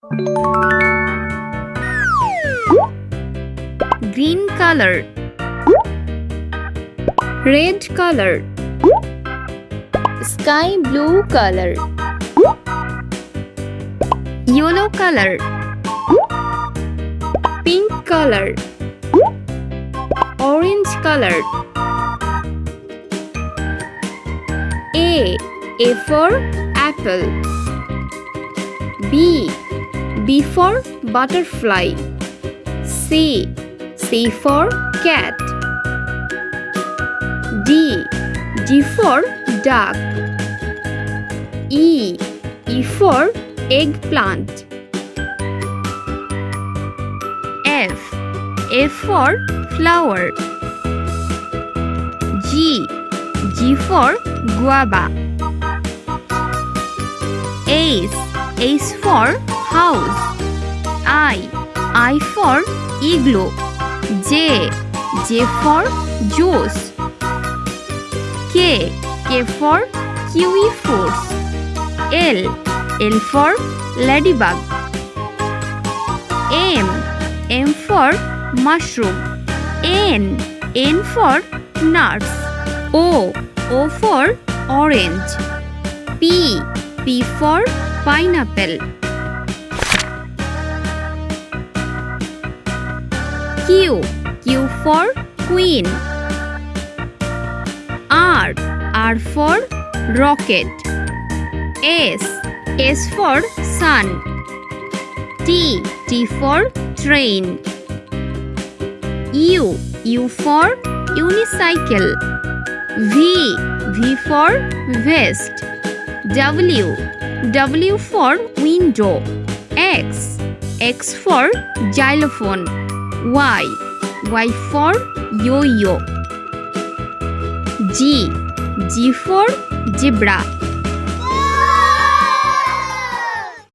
Green color, red color, sky blue color, yellow color, pink color, orange color. A for apple. B for butterfly. C for cat. D for duck. E for eggplant. F for flower. G for guava. H for house. I for igloo. J for juice. K for kiwi fruits. L for ladybug. M for mushroom. N for nuts. O for orange. P for pineapple. Q for queen. R for rocket. S for sun. T for train. U for unicycle. V for vest. W for window. X for xylophone. Y for yo-yo. G for zebra.